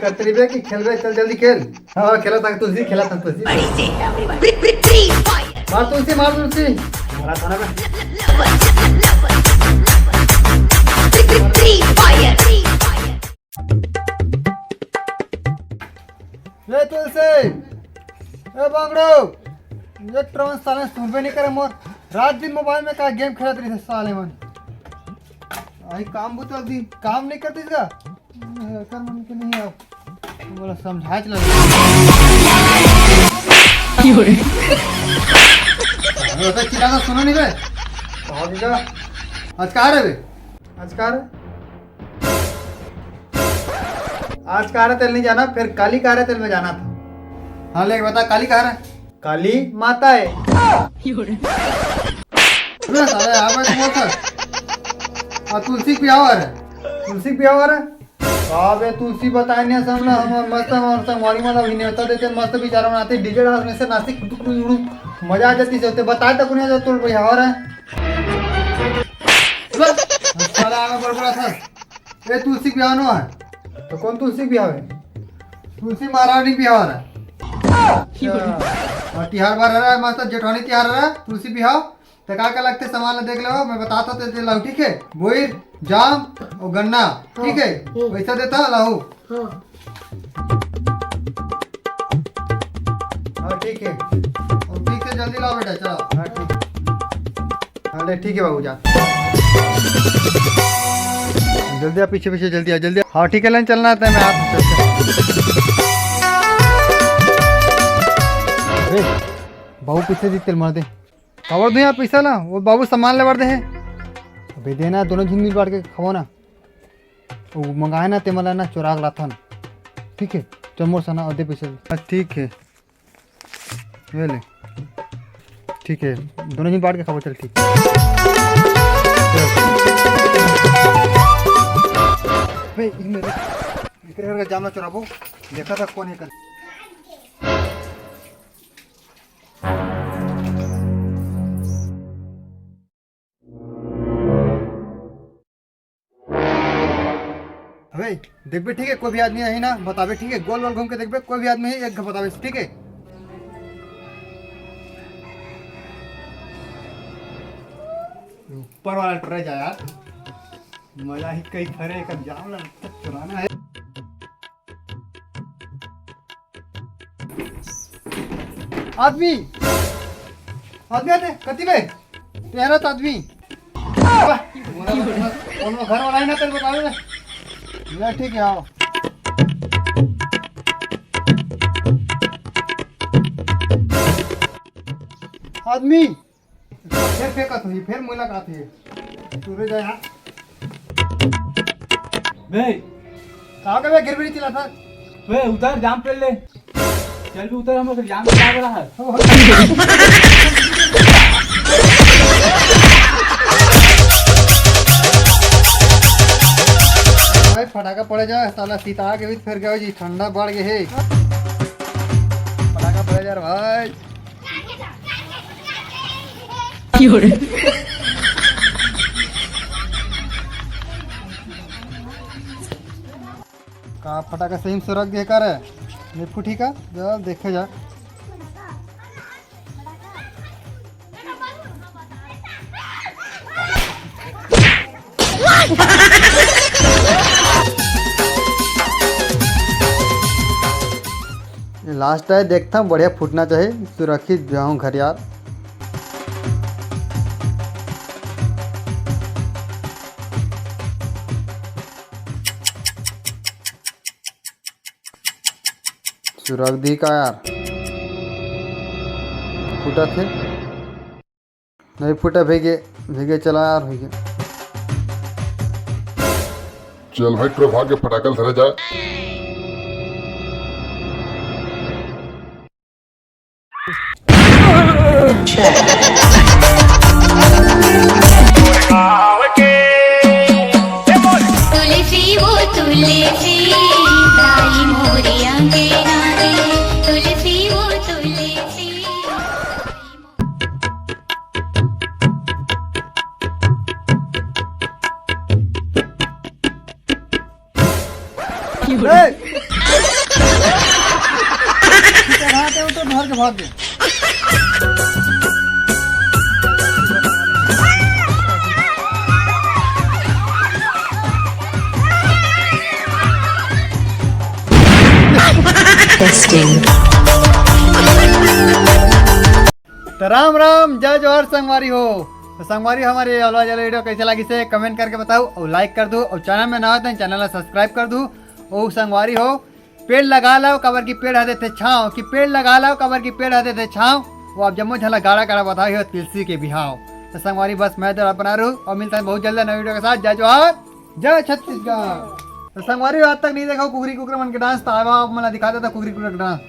करते रहिए कि खेल रहे, चल जल्दी खेल। हाँ खेला था तुलसी, खेला था तुलसी। मार तुलसी, मार तुलसी, मारा था ना मैं। ये तुलसी, ए बांगड़ो, ये ट्रॉन साले सुनबे नहीं करे मोर। रात दिन मोबाइल में का गेम खेलत रही साले मन। आई काम बुत दी, काम नहीं करती इसका। कर मन के नहीं आओ। बोला समझा चला। अरे चिल्लाना सुनो नहीं बे। कहाँ दिखा? आज कहाँ है बे? आज कहाँ है? आज कहाँ है तेल नहीं जाना, फिर काली कहाँ है तेल में जाना था। हाँ ले बता काली कहाँ है? काली माता है। साले आवाज बहुत है। तुलसी पियावा है, तुलसी पियावा है। अबे तुलसी बताए नहीं समझना, हम मस्त संगवारी वाला भी नहीं होता देते, मस्त विचार बनाते डीजे डांस में से नाचते मजा आ जाती से बताए तक नहीं जाता। तुल भैया और है साला आगे बड़बड़ा था। ये तुलसी ब्याह नो है तो कौन तुलसी ब्याह है? तुलसी महारानी ब्याह है। तिहार बार रहा है मस्त जेठवानी तिहार रहा है तुलसी ब्याह। तो क्या लगते सामान देख लो, मैं बताता तो लाहू ठीक है। बोईर जाम और गन्ना ठीक है, वैसा देता लाहू। हाँ ठीक है, और ठीक है जल्दी लाओ बेटा, चलो। हाँ ठीक, हाँ ले ठीक है बाबू जा जल्दी आ, पीछे पीछे जल्दी आ, जल्दी। हाँ ठीक है लाइन चलना आता है मैं आप। बाबू पीछे दी तेल मार दे, खबर दो यार पैसा ना, वो बाबू सामान ले बढ़ते हैं अभी देना, दोनों झील मिल बांट के खाओ ना। वो मंगाए ना ते मला ना चुराग लाथा ना, ठीक है चमोर सना आधे पैसे। ठीक है ले ले, ठीक है दोनों झील बांट के खाओ, चल ठीक है। जाम ना चुराबो, देखा था कौन है कर। अबे देख भी ठीक है, कोई भी आदमी है ना बतावे ठीक है, गोल गोल घूम के देख बे, कोई भी आदमी है एक बतावे ठीक है। ऊपर वाला ट्रे जा यार, मजा ही कहीं फरे कब जाम ना चुराना है। आदमी आदमी आते कति में तेरा आदमी घर वाला है ना तेरे बतावे ना। ठीक है आओ। आदमी फिर फेंकत हुई, फिर मुलाकात है तूरे जा यहाँ बे कहाँ का गिरबिरी चिल्ला था बे उधर जाम पे ले चल भी उधर, हम लोग जाम पे लग रहा है। फटाका पड़े जा साला सीता के भी फिर गया जी, ठंडा बढ़ गए है। फटाका पड़े जा भाई। का फटाका सही में सुरख दे कर ये फुटी का जा देखे जा। लास्ट है देखता हूँ, बढ़िया फूटना चाहिए, सुरक्षित जाऊँ घर यार। सुरख दी का यार, फूटा थे नहीं फूटा, भेगे भेगे चला यार भेगे। चल भाई ट्रो भाग के फटाकल धरे जा। तुलसी वो तुलसी ताई मोरिया के नारे, तुलसी वो तुलसी। तो धर के भाग दे। तो राम राम जय जोहर संगवारी हो। तो संगवारी हमारे वाला वीडियो कैसे लगी से कमेंट करके बताओ और लाइक कर दो, और चैनल में ना हो तो चैनल सब्सक्राइब कर दो। और संगवारी हो, पेड़ लगा लो कबर की पेड़ हदे थे छाँव, कि पेड़ लगा लो कबर की पेड़ हदे थे छाँव। वो आप जम्मू झला गाड़ा गाड़ा बताई हो तुलसी के बिहाव। तो संगवारी बस मैं तो बना रहूँ और मिलता है बहुत जल्द नई वीडियो के साथ। जय जोहर जय छत्तीसगढ़। तो संगवारी आज तक नहीं देखा कुकरी कुकर मन के डांस, तो आवा मैं दिखा देता कुकरी कुकर डांस।